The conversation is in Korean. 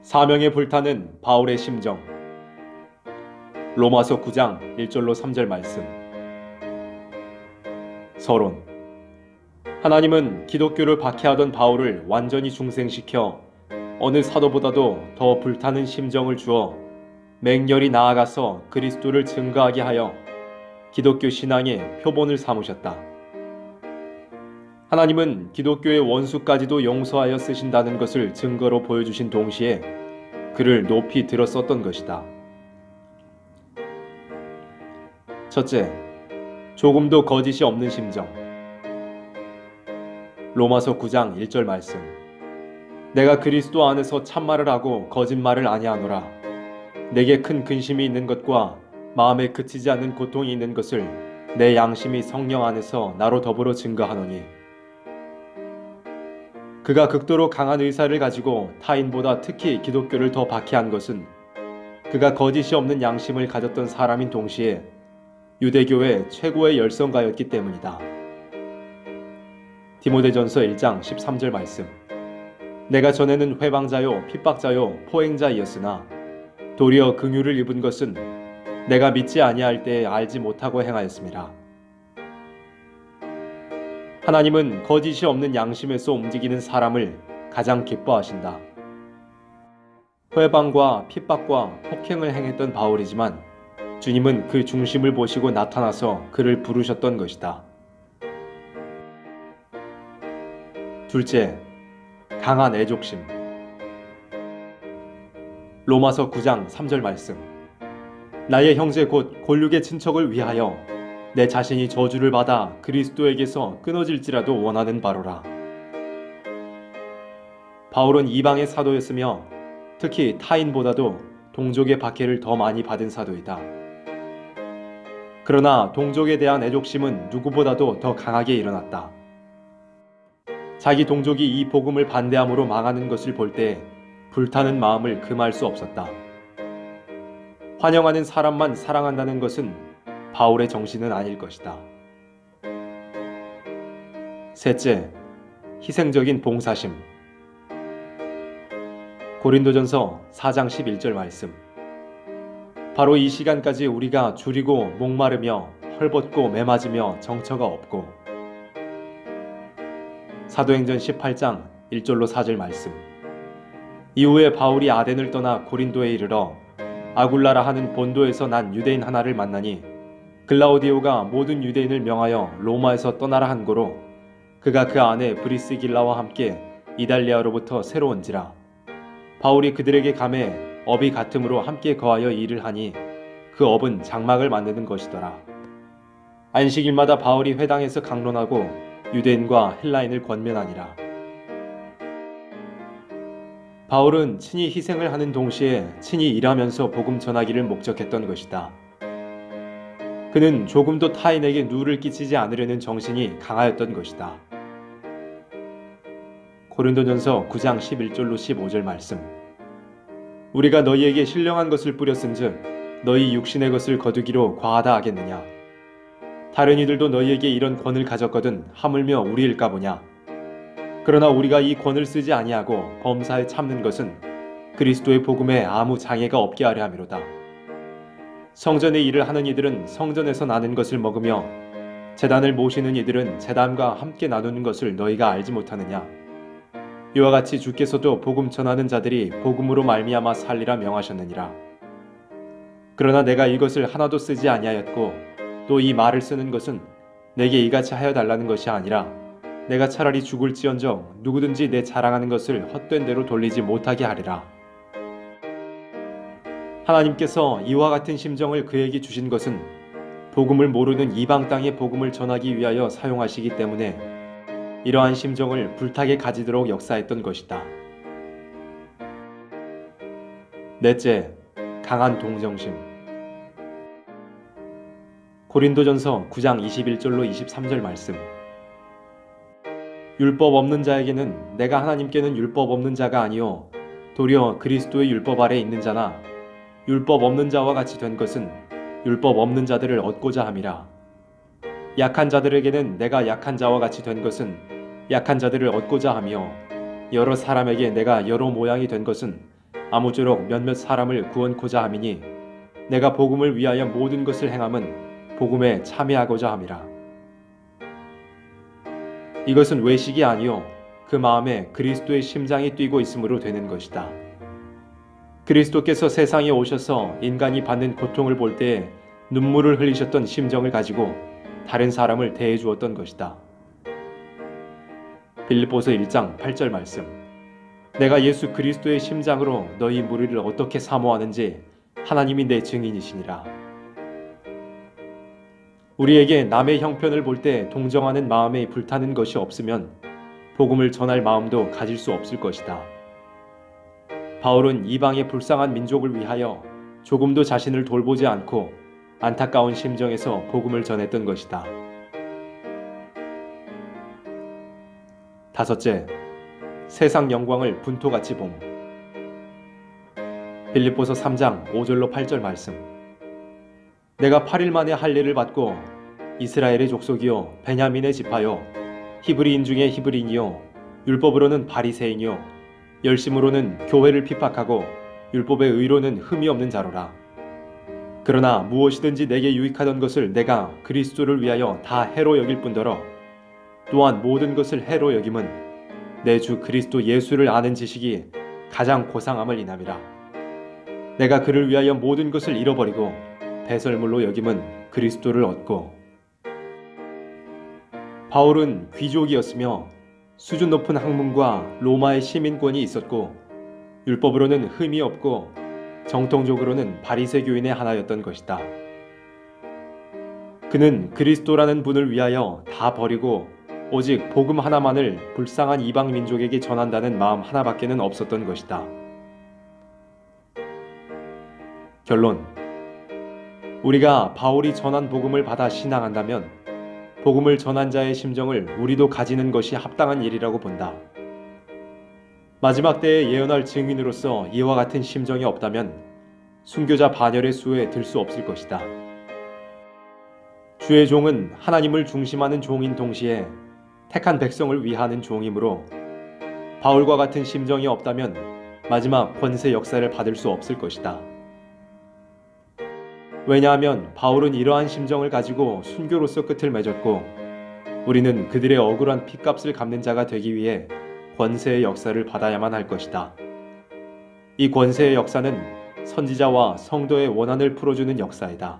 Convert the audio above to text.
사명에 불타는 바울의 심정. 로마서 9장 1절로 3절 말씀. 서론. 하나님은 기독교를 박해하던 바울을 완전히 중생시켜 어느 사도보다도 더 불타는 심정을 주어 맹렬히 나아가서 그리스도를 증거하게 하여 기독교 신앙의 표본을 삼으셨다. 하나님은 기독교의 원수까지도 용서하여 쓰신다는 것을 증거로 보여주신 동시에 그를 높이 들어 썼던 것이다. 첫째, 조금도 거짓이 없는 심정. 로마서 9장 1절 말씀. 내가 그리스도 안에서 참말을 하고 거짓말을 아니하노라. 내게 큰 근심이 있는 것과 마음에 그치지 않는 고통이 있는 것을 내 양심이 성령 안에서 나로 더불어 증거하노니. 그가 극도로 강한 의사를 가지고 타인보다 특히 기독교를 더 박해한 것은 그가 거짓이 없는 양심을 가졌던 사람인 동시에 유대교의 최고의 열성가였기 때문이다. 디모데전서 1장 13절 말씀. 내가 전에는 회방자요 핍박자요 포행자이었으나 도리어 긍휼을 입은 것은 내가 믿지 아니할 때에 알지 못하고 행하였습니다. 하나님은 거짓이 없는 양심에서 움직이는 사람을 가장 기뻐하신다. 회방과 핍박과 폭행을 행했던 바울이지만 주님은 그 중심을 보시고 나타나서 그를 부르셨던 것이다. 둘째, 강한 애족심. 로마서 9장 3절 말씀. 나의 형제 곧 골육의 친척을 위하여 내 자신이 저주를 받아 그리스도에게서 끊어질지라도 원하는 바로라. 바울은 이방의 사도였으며 특히 타인보다도 동족의 박해를 더 많이 받은 사도이다. 그러나 동족에 대한 애족심은 누구보다도 더 강하게 일어났다. 자기 동족이 이 복음을 반대함으로 망하는 것을 볼 때 불타는 마음을 금할 수 없었다. 환영하는 사람만 사랑한다는 것은 바울의 정신은 아닐 것이다. 셋째, 희생적인 봉사심. 고린도전서 4장 11절 말씀. 바로 이 시간까지 우리가 줄이고 목마르며 헐벗고 매맞으며 정처가 없고. 사도행전 18장 1절로 4절 말씀. 이후에 바울이 아덴을 떠나 고린도에 이르러 아굴라라 하는 본도에서 난 유대인 하나를 만나니 글라우디오가 모든 유대인을 명하여 로마에서 떠나라 한 고로 그가 그 안에 브리스길라와 함께 이달리아로부터 새로 온지라. 바울이 그들에게 감해 업이 같음으로 함께 거하여 일을 하니 그 업은 장막을 만드는 것이더라. 안식일마다 바울이 회당에서 강론하고 유대인과 헬라인을 권면하니라. 바울은 친히 희생을 하는 동시에 친히 일하면서 복음 전하기를 목적했던 것이다. 그는 조금도 타인에게 누를 끼치지 않으려는 정신이 강하였던 것이다. 고린도전서 9장 11절로 15절 말씀. 우리가 너희에게 신령한 것을 뿌렸은즉 너희 육신의 것을 거두기로 과하다 하겠느냐. 다른 이들도 너희에게 이런 권을 가졌거든 하물며 우리일까 보냐. 그러나 우리가 이 권을 쓰지 아니하고 범사에 참는 것은 그리스도의 복음에 아무 장애가 없게 하려 함이로다. 성전의 일을 하는 이들은 성전에서 나는 것을 먹으며 제단을 모시는 이들은 제단과 함께 나누는 것을 너희가 알지 못하느냐. 이와 같이 주께서도 복음 전하는 자들이 복음으로 말미암아 살리라 명하셨느니라. 그러나 내가 이것을 하나도 쓰지 아니하였고 또 이 말을 쓰는 것은 내게 이같이 하여 달라는 것이 아니라 내가 차라리 죽을지언정 누구든지 내 자랑하는 것을 헛된 대로 돌리지 못하게 하리라. 하나님께서 이와 같은 심정을 그에게 주신 것은 복음을 모르는 이방 땅의 복음을 전하기 위하여 사용하시기 때문에 이러한 심정을 불타게 가지도록 역사했던 것이다. 넷째, 강한 동정심. 고린도전서 9장 21절로 23절 말씀. 율법 없는 자에게는 내가 하나님께는 율법 없는 자가 아니요 도리어 그리스도의 율법 아래 있는 자나 율법 없는 자와 같이 된 것은 율법 없는 자들을 얻고자 함이라. 약한 자들에게는 내가 약한 자와 같이 된 것은 약한 자들을 얻고자 하며 여러 사람에게 내가 여러 모양이 된 것은 아무쪼록 몇몇 사람을 구원코자 함이니 내가 복음을 위하여 모든 것을 행함은 복음에 참여하고자 함이라. 이것은 외식이 아니요 그 마음에 그리스도의 심장이 뛰고 있으므로 되는 것이다. 그리스도께서 세상에 오셔서 인간이 받는 고통을 볼 때에 눈물을 흘리셨던 심정을 가지고 다른 사람을 대해 주었던 것이다. 빌립보서 1장 8절 말씀. 내가 예수 그리스도의 심장으로 너희 무리를 어떻게 사모하는지 하나님이 내 증인이시니라. 우리에게 남의 형편을 볼 때 동정하는 마음에 불타는 것이 없으면 복음을 전할 마음도 가질 수 없을 것이다. 바울은 이방의 불쌍한 민족을 위하여 조금도 자신을 돌보지 않고 안타까운 심정에서 복음을 전했던 것이다. 다섯째, 세상 영광을 분토같이 봄. 빌립보서 3장 5절로 8절 말씀. 내가 8일 만에 할례를 받고 이스라엘의 족속이요 베냐민의 지파요 히브리인 중에 히브리인이요 율법으로는 바리새인이요 열심으로는 교회를 핍박하고 율법의 의로는 흠이 없는 자로라. 그러나 무엇이든지 내게 유익하던 것을 내가 그리스도를 위하여 다 해로 여길 뿐더러 또한 모든 것을 해로 여김은 내 주 그리스도 예수를 아는 지식이 가장 고상함을 인함이라. 내가 그를 위하여 모든 것을 잃어버리고 배설물로 여김은 그리스도를 얻고. 바울은 귀족이었으며 수준 높은 학문과 로마의 시민권이 있었고 율법으로는 흠이 없고 정통적으로는 바리새교인의 하나였던 것이다. 그는 그리스도라는 분을 위하여 다 버리고 오직 복음 하나만을 불쌍한 이방 민족에게 전한다는 마음 하나밖에는 없었던 것이다. 결론. 우리가 바울이 전한 복음을 받아 신앙한다면 복음을 전한 자의 심정을 우리도 가지는 것이 합당한 일이라고 본다. 마지막 때에 예언할 증인으로서 이와 같은 심정이 없다면 순교자 반열의 수에 들 수 없을 것이다. 주의 종은 하나님을 중심하는 종인 동시에 택한 백성을 위하는 종이므로 바울과 같은 심정이 없다면 마지막 권세 역사를 받을 수 없을 것이다. 왜냐하면 바울은 이러한 심정을 가지고 순교로서 끝을 맺었고 우리는 그들의 억울한 핏값을 갚는 자가 되기 위해 권세의 역사를 받아야만 할 것이다. 이 권세의 역사는 선지자와 성도의 원한을 풀어주는 역사이다.